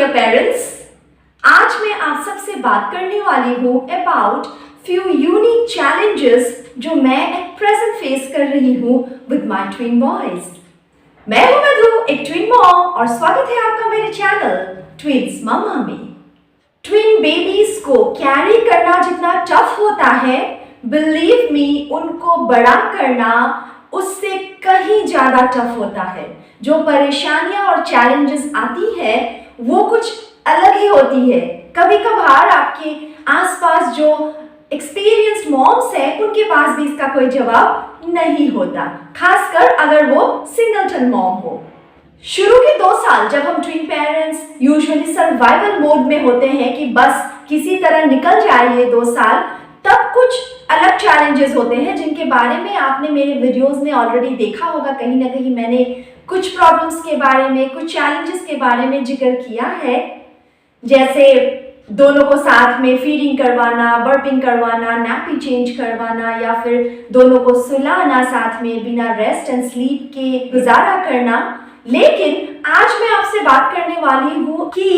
Dear parents, आज मैं आप सबसे बात करने वाली हूँ अबाउट फ्यू यूनिक चैलेंजेस जो मैं एट प्रेजेंट फेस कर रही हूँ विद माय ट्विन बॉयज। मैं हूँ मधु, एक ट्विन मॉम, और स्वागत है आपका मेरे चैनल ट्विंस मम्मा में। ट्विन बेबीज को कैरी करना जितना टफ होता है, बिलीव मी, उनको बड़ा करना उससे कहीं ज्यादा टफ होता है। जो परेशानियां और चैलेंजेस आती है वो कुछ अलग ही होती है। कभी कभार आपके आसपास जो एक्सपीरियंस्ड मॉम्स हैं उनके पास भी इसका कोई जवाब नहीं होता, खासकर अगर वो सिंगलटन मॉम हो। शुरू के 2 साल जब हम twin parents usually survival mode में होते हैं कि बस किसी तरह निकल जाए ये 2 साल, तब कुछ अलग चैलेंजेस होते हैं जिनके बारे में आपने मेरे वीडियोस में ऑलरेडी देखा होगा। कहीं ना कहीं मैंने कुछ प्रॉब्लम्स के बारे में, कुछ चैलेंजेस के बारे में जिक्र किया है, जैसे दोनों को साथ में फीडिंग करवाना, बर्पिंग करवाना, नैपी चेंज करवाना, या फिर दोनों को सुलाना साथ में, बिना रेस्ट एंड स्लीप के गुजारा करना। लेकिन आज मैं आपसे बात करने वाली हूँ कि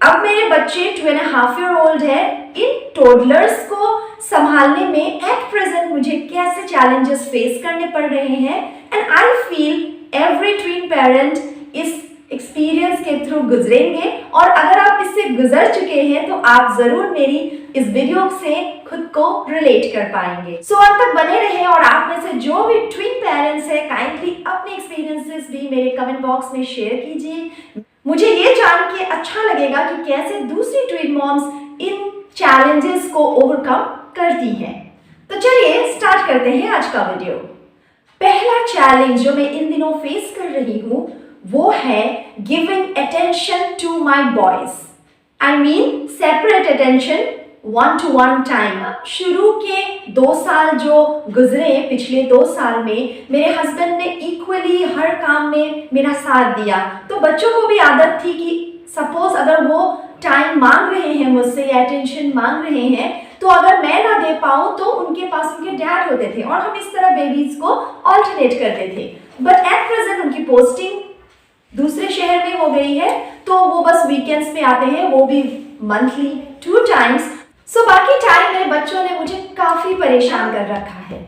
अब मेरे बच्चे 2.5 year old है, इन टोडलर्स को संभालने में एट प्रेजेंट मुझे कैसे चैलेंजेस फेस करने पड़ रहे हैं। And I feel every twin parent इस एक्सपीरियंस के थ्रू गुजरेंगे, और अगर आप इससे गुजर चुके हैं तो आप जरूर मेरी इस वीडियो से खुद को रिलेट कर पाएंगे। सो अंत तक बने रहें, और आप में से जो भी ट्विन पेरेंट्स है काइंडली अपने एक्सपीरियंसेस भी मेरे कमेंट बॉक्स में शेयर कीजिए। मुझे ये जान के अच्छा लगेगा कि कैसे दूसरी ट्विन मॉम्स इन चैलेंजेस को ओवरकम करती हैं। तो चलिए स्टार्ट करते हैं आज का वीडियो। पहला चैलेंज जो मैं इन दिनों फेस कर रही हूँ वो है giving attention to my boys. I mean separate attention, 1-to-1 time. शुरू के 2 साल जो गुजरे, पिछले 2 साल में मेरे हस्बैंड ने इक्वली हर काम में मेरा साथ दिया। तो बच्चों को भी आदत थी कि सपोज अगर वो टाइम मांग रहे हैं मुझसे या अटेंशन मांग रहे हैं, तो अगर मैं ना दे पाऊँ तो उनके पास उनके डैड होते थे, और हम इस तरह बेबीज को ऑल्टरनेट करते थे। बट एट प्रेजेंट उनकी पोस्टिंग दूसरे शहर में हो गई है, तो वो बस वीकेंड्स पे आते हैं, वो भी मंथली 2 times। सो बाकी टाइम मेरे बच्चों ने मुझे काफी परेशान कर रखा है।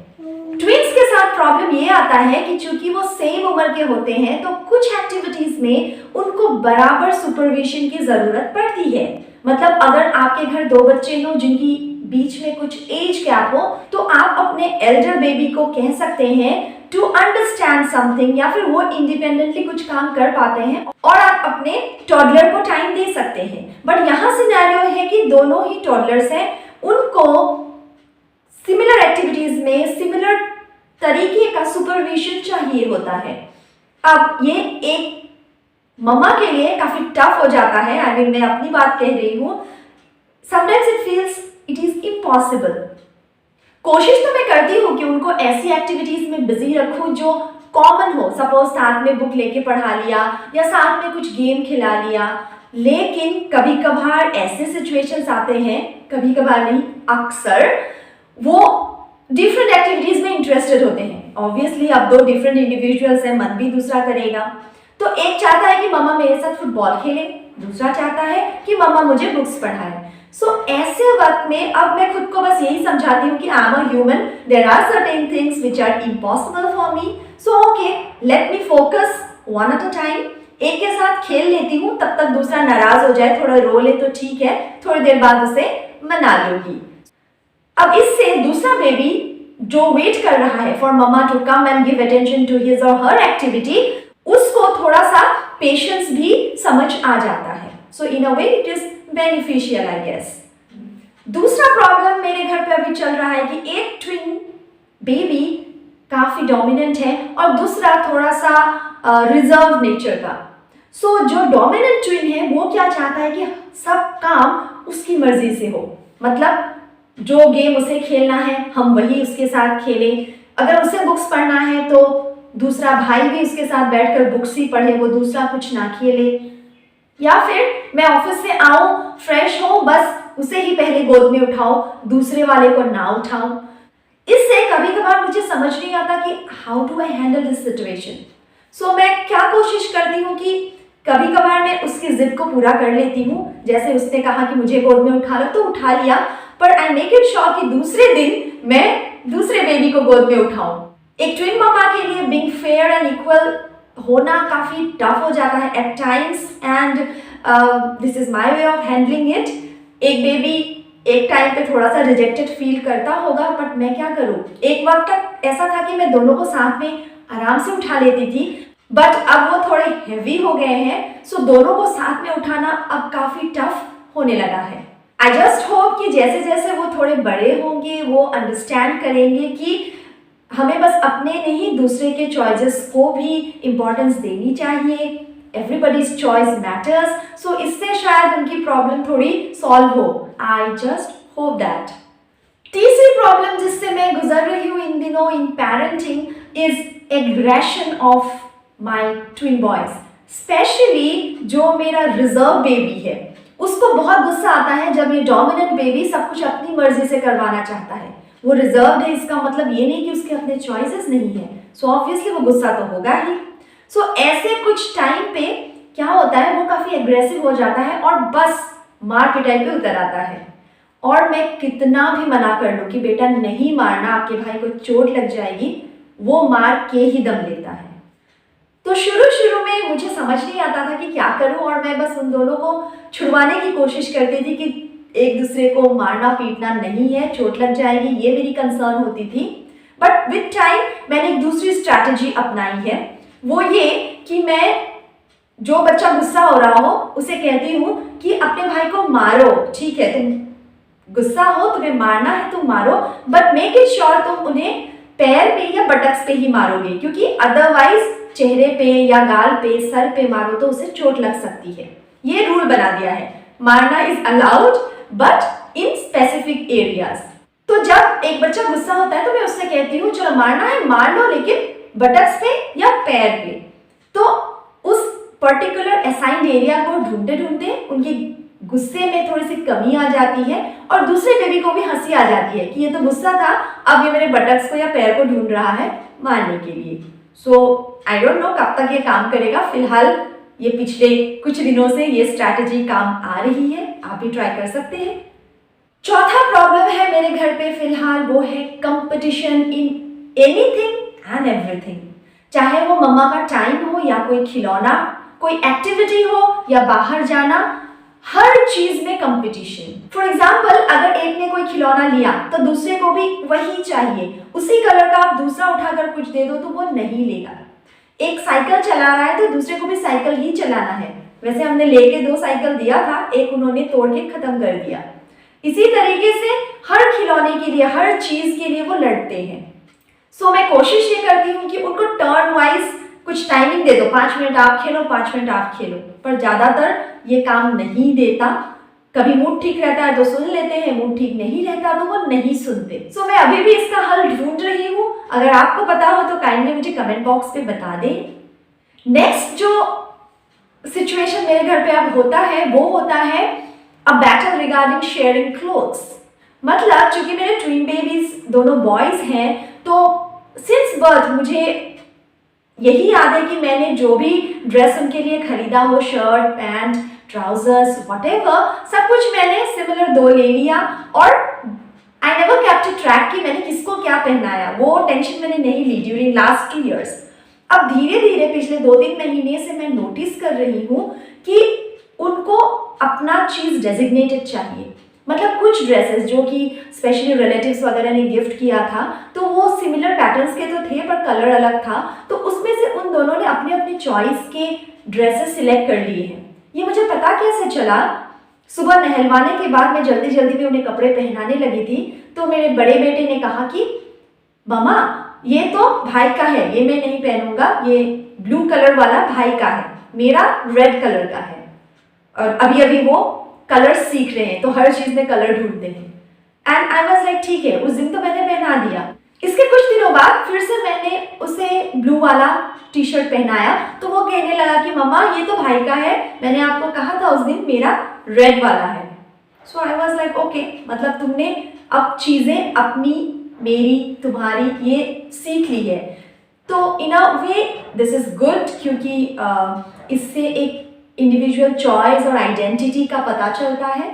ट्विंस के साथ प्रॉब्लम ये आता है कि चूंकि वो सेम उम्र के होते हैं, तो कुछ एक्टिविटीज में उनको बराबर सुपरविजन की जरूरत पड़ती है। मतलब अगर आपके घर 2 बच्चे हो जिनकी बीच में कुछ एज गैप हो, तो आप अपने एल्डर बेबी को कह सकते हैं टू अंडरस्टैंड समथिंग, या फिर वो इंडिपेंडेंटली कुछ काम कर पाते हैं, और आप अपने टॉडलर को टाइम दे सकते हैं। बट यहाँ सिनेरियो है कि दोनों ही टॉडलर्स हैं, उनको सिमिलर एक्टिविटीज में सिमिलर तरीके का सुपरविजन चाहिए होता है। अब ये एक मम्मा के लिए काफी टफ हो जाता है। आई मीन मैं अपनी बात कह रही हूँ, sometimes it feels it is impossible. कोशिश तो मैं करती हूँ कि उनको ऐसी एक्टिविटीज में बिजी रखूँ जो कॉमन हो, सपोज साथ में बुक लेके पढ़ा लिया या साथ में कुछ गेम खिला लिया। लेकिन कभी कभार ऐसे सिचुएशंस आते हैं, कभी कभार नहीं, अक्सर वो डिफरेंट एक्टिविटीज में इंटरेस्टेड होते हैं। ऑब्वियसली अब 2 डिफरेंट इंडिविजुअल्स हैं, मन भी दूसरा करेगा। तो एक चाहता है कि मम्मा मेरे साथ फुटबॉल खेले, दूसरा चाहता है कि मम्मा मुझे बुक्स पढ़ाए। सो ऐसे वक्त में अब मैं खुद को बस यही समझाती हूँ कि I am a human, there are certain things which are impossible for me, so okay let me focus one at a time. एक के साथ खेल लेती हूँ, तब तक दूसरा नाराज हो जाए, थोड़ा रो ले तो ठीक है, थोड़ी देर बाद उसे मना लूंगी। अब इससे दूसरा बेबी जो वेट कर रहा है for mamma to come and give attention to his और हर एक्टिविटी, उसको थोड़ा सा पेशेंस भी समझ आ जाता है। So in a way it is beneficial I guess. दूसरा प्रॉब्लम मेरे घर पे अभी चल रहा है कि एक ट्विन बेबी काफी डोमिनेंट है और दूसरा थोड़ा सा रिजर्व नेचर का। सो जो डोमिनेंट ट्विन है वो क्या चाहता है कि सब काम उसकी मर्जी से हो। मतलब जो गेम उसे खेलना है हम वही उसके साथ खेलें, अगर उसे बुक्स पढ़ना है तो दूसरा भाई भी उसके साथ बैठकर बुक्स ही पढ़े, वो दूसरा कुछ ना खेले। या फिर मैं ऑफिस से आऊं, फ्रेश हो, बस उसे ही पहले गोद में उठाओ, दूसरे वाले को ना उठाओ। इससे कभी कभार मुझे समझ नहीं आता कि how do I handle this situation. So मैं क्या कोशिश करती हूँ कि कभी कभार मैं उसकी जिद को पूरा कर लेती हूँ, जैसे उसने कहा कि मुझे गोद में उठा लो तो उठा लिया, पर आई मेक इट श्योर कि दूसरे दिन मैं दूसरे बेबी को गोद में उठाऊं। एक ट्विन मामा के लिए बीइंग फेयर एंड इक्वल होना काफी टफ हो जाता है at times, and this is my way of handling it. एक बेबी एक टाइम पे थोड़ा सा रिजेक्टेड फील करता होगा, बट मैं क्या करूं। एक वक्त तक ऐसा था कि मैं दोनों को साथ में आराम से उठा लेती थी, बट अब वो थोड़े हेवी हो गए हैं, सो दोनों को साथ में उठाना अब काफी टफ होने लगा है। आई जस्ट होप कि जैसे जैसे वो थोड़े बड़े होंगे वो अंडरस्टैंड करेंगे कि हमें बस अपने नहीं दूसरे के चॉइसेस को भी इम्पोर्टेंस देनी चाहिए। एवरीबडीज चॉइस मैटर्स, सो इससे शायद उनकी प्रॉब्लम थोड़ी सॉल्व हो। I just hope that. तीसरी प्रॉब्लम जिससे मैं गुजर रही हूँ इन दिनों इन parenting is aggression of my twin boys. Specially जो मेरा रिजर्व बेबी है, उसको बहुत गुस्सा आता है जब ये डोमिनेंट बेबी सब कुछ अपनी मर्जी से करवाना चाहता है। वो रिजर्व है, इसका मतलब ये नहीं कि उसके अपने चॉइसेस नहीं है, सो ऑब्वियसली वो गुस्सा तो होगा ही। सो ऐसे कुछ टाइम पे क्या होता है, वो काफी एग्रेसिव हो जाता है और बस मार पिटाई पे उतर आता है। और मैं कितना भी मना कर लूं कि बेटा नहीं मारना, आपके भाई को चोट लग जाएगी, वो मार के ही दम लेता है। तो शुरू में मुझे समझ नहीं आता था कि क्या करूं, और मैं बस उन दोनों को छुड़वाने की कोशिश करती थी कि एक दूसरे को मारना पीटना नहीं है, चोट लग जाएगी, ये मेरी कंसर्न होती थी। बट विद टाइम मैंने एक दूसरी स्ट्रैटेजी अपनाई है, वो ये कि मैं जो बच्चा गुस्सा हो रहा हो उसे कहती हूँ कि अपने भाई को मारो, ठीक है, तुम गुस्सा हो, तुम्हें मारना है तुम मारो, बट मेक इट श्योर तुम उन्हें पैर पे या बटक्स पे ही मारोगे, क्योंकि अदरवाइज चेहरे पे या गाल पे सर पे मारो तो उसे चोट लग सकती है। ये रूल बना दिया है, मारना is allowed but in specific areas. तो जब एक बच्चा गुस्सा होता है तो मैं उससे कहती हूँ चलो मारना है मार लो, लेकिन बटक्स पे या पैर पे। तो उस पर्टिकुलर असाइंड एरिया को ढूंढते ढूंढते उनके गुस्से में थोड़ी सी कमी आ जाती है और दूसरे बेबी को भी हंसी आ जाती है कि ये तो गुस्सा था, अब ये मेरे बटक्स को या पैर को ढूंढ रहा है मारने के लिए। सो आई डोंट नो कब तक ये काम करेगा, फिलहाल ये पिछले कुछ दिनों से ये स्ट्रैटेजी काम आ रही है, आप भी ट्राई कर सकते हैं। चौथा प्रॉब्लम है मेरे घर पे फिलहाल, वो है competition in anything and everything. चाहे वो मम्मा का टाइम हो या कोई खिलौना, कोई एक्टिविटी हो या बाहर जाना, हर चीज में कंपटीशन। फॉर एग्जाम्पल अगर एक ने कोई खिलौना लिया तो दूसरे को भी वही चाहिए, उसी कलर का आप दूसरा उठाकर कुछ दे दो तो वो नहीं लेगा। एक साइकिल चला रहा है तो दूसरे को भी साइकिल ही चलाना है। वैसे हमने लेके 2 साइकिल दिया था, एक उन्होंने तोड़ के खत्म कर दिया। इसी तरीके से हर खिलौने के लिए, हर चीज के लिए वो लड़ते हैं। सो मैं कोशिश ये करती हूँ कि उनको टर्न वाइज कुछ टाइमिंग दे दो, 5 मिनट आप खेलो 5 मिनट आप खेलो, पर ज्यादातर ये काम नहीं देता। कभी मूड ठीक रहता है तो सुन लेते हैं, मूड ठीक नहीं रहता तो वो नहीं सुनते। सो मैं अभी भी इसका हल ढूंढ रही हूँ, अगर आपको पता हो तो काइंडली मुझे कमेंट बॉक्स पे बता दें। नेक्स्ट जो सिचुएशन मेरे घर पे अब होता है वो होता है a battle regarding sharing clothes. मतलब चूंकि मेरे ट्विन बेबीज दोनों बॉयज हैं, तो सिंस बर्थ मुझे यही याद है कि मैंने जो भी ड्रेस उनके लिए खरीदा हो, शर्ट पैंट ट्राउजर्स व्हाटएवर, सब कुछ मैंने सिमिलर 2 ले लिया और I never kept a track कि मैंने किसको क्या पहनाया, वो टेंशन मैंने नहीं ली ड्यूरिंग लास्ट 2 years। अब धीरे धीरे पिछले 2-3 महीने से मैं नोटिस कर रही हूँ कि उनको अपना चीज डेजिग्नेटेड चाहिए। मतलब कुछ ड्रेसेस जो कि स्पेशली रिलेटिव्स वगैरह ने गिफ्ट किया था तो वो सिमिलर पैटर्न्स के तो थे पर कलर अलग था, तो उसमें से उन दोनों ने अपने अपने चॉइस के ड्रेसेस सिलेक्ट कर लिए हैं। ये मुझे पता कैसे चला, सुबह नहलवाने के बाद मैं जल्दी जल्दी में उन्हें कपड़े पहनाने लगी थी तो मेरे बड़े बेटे ने कहा कि मम्मा ये तो भाई का है, ये मैं नहीं पहनूंगा, ये ब्लू कलर वाला भाई का है, मेरा रेड कलर का है। और अभी अभी वो कलर सीख रहे हैं तो हर चीज में कलर ढूंढते हैं। एंड आई वाज लाइक ठीक है, उस दिन तो मैंने पहना दिया। इसके कुछ दिनों बाद फिर से मैंने उसे ब्लू वाला टी शर्ट पहनाया तो वो कहने लगा कि मम्मा ये तो भाई का है, मैंने आपको कहा था उस दिन मेरा रेड वाला है। सो आई वाज लाइक ओके, मतलब तुमने अब चीजें अपनी मेरी तुम्हारी ये सीख ली है। तो इन a way this is good, क्योंकि इससे एक इंडिविजुअल चॉइस और आइडेंटिटी का पता चलता है।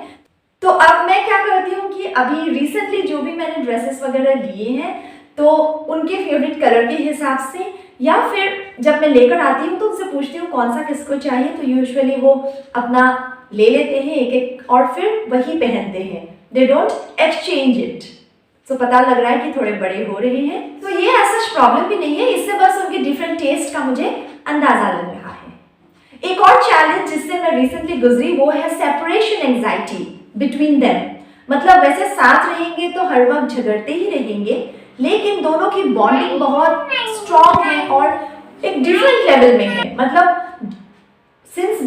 तो अब मैं क्या करती हूँ कि अभी रिसेंटली जो भी मैंने ड्रेसेस वगैरह लिए हैं तो उनके फेवरेट कलर के हिसाब से, या फिर जब मैं लेकर आती हूँ तो उनसे पूछती हूँ कौन सा किसको चाहिए, तो यूजुअली वो अपना ले लेते हैं एक एक और फिर वही पहनते हैं। They don't exchange it. तो पता लग रहा है कि थोड़े बड़े हो रहे हैं, तो ये ऐसा प्रॉब्लम भी नहीं है, इससे बस उनके डिफरेंट टेस्ट का मुझे अंदाजा लग रहा है। एक और चैलेंज जिससे मैं रिसेंटली गुजरी वो है सेपरेशन एंजाइटी बिटवीन देम। मतलब वैसे साथ रहेंगे तो हर वक्त झगड़ते ही रहेंगे, लेकिन दोनों की बॉन्डिंग बहुत स्ट्रॉन्ग है और एक डिफरेंट लेवल में है। मतलब सिंस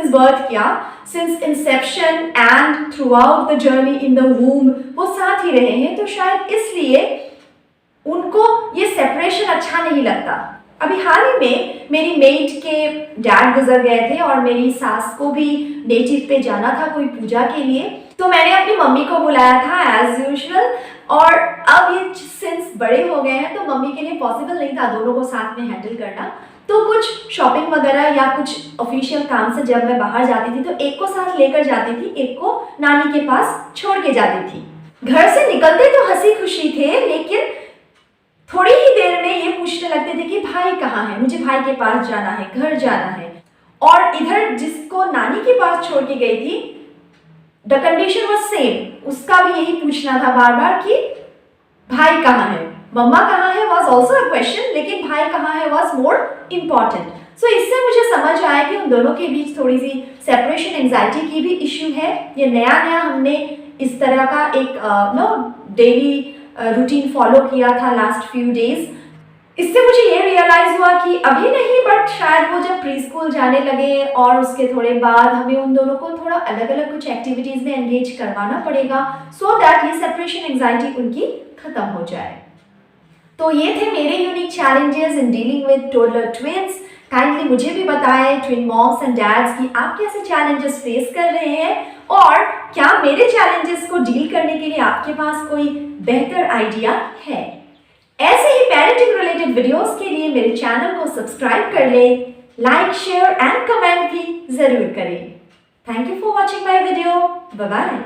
बर्थ क्या, since Inception and through out the journey in the वूम वो साथ ही रहे हैं, तो शायद इसलिए उनको ये सेपरेशन अच्छा नहीं लगता। अभी हाल ही में मेरी मेट के डैड गुजर गए थे और मेरी सास को भी नेटिव पे जाना था कोई पूजा के लिए, तो मैंने अपनी मम्मी को बुलाया था एज यूजुअल। और अब ये सिंस बड़े हो गए हैं तो मम्मी के लिए पॉसिबल नहीं था दोनों को साथ में हैंडल करना, तो कुछ शॉपिंग वगैरह या कुछ ऑफिशियल काम से जब मैं बाहर जाती थी तो एक को साथ लेकर जाती थी, एक को नानी के पास छोड़ के जाती थी। घर से निकलते तो हंसी खुशी थे, लेकिन थोड़ी ही देर में ये पूछने लगते थे कि भाई कहाँ है, मुझे भाई के पास जाना है, घर जाना है। और इधर जिसको नानी के पास छोड़ के गई थी, द कंडीशन वाज सेम, उसका भी यही पूछना था बार बार कि भाई कहाँ है। मम्मा कहाँ है वाज ऑल्सो अ क्वेश्चन, लेकिन भाई कहाँ है वाज मोर इम्पॉर्टेंट। सो इससे मुझे समझ आया कि उन दोनों के बीच थोड़ी सी सेपरेशन एंजाइटी की भी इश्यू है। ये नया नया हमने इस तरह का एक डेली रूटीन फॉलो किया था लास्ट फ्यू डेज। इससे मुझे ये रियलाइज हुआ कि अभी नहीं, बट शायद वो जब प्री स्कूल जाने लगे और उसके थोड़े बाद हमें उन दोनों को थोड़ा अलग अलग कुछ एक्टिविटीज में एंगेज करवाना पड़ेगा, सो दैट ये सेपरेशन एंजाइटी उनकी खत्म हो जाए। तो ये थे मेरे unique challenges in dealing with toddler twins. Kindly मुझे भी बताएं ट्विन मॉम्स एंड डैड्स कि आप कैसे चैलेंजेस फेस कर रहे हैं, और क्या मेरे चैलेंजेस को डील करने के लिए आपके पास कोई बेहतर आइडिया है। ऐसे ही पेरेंटिंग रिलेटेड वीडियोस के लिए मेरे चैनल को सब्सक्राइब कर लें, लाइक शेयर एंड कमेंट भी जरूर करें। Thank you for watching my video. Bye bye.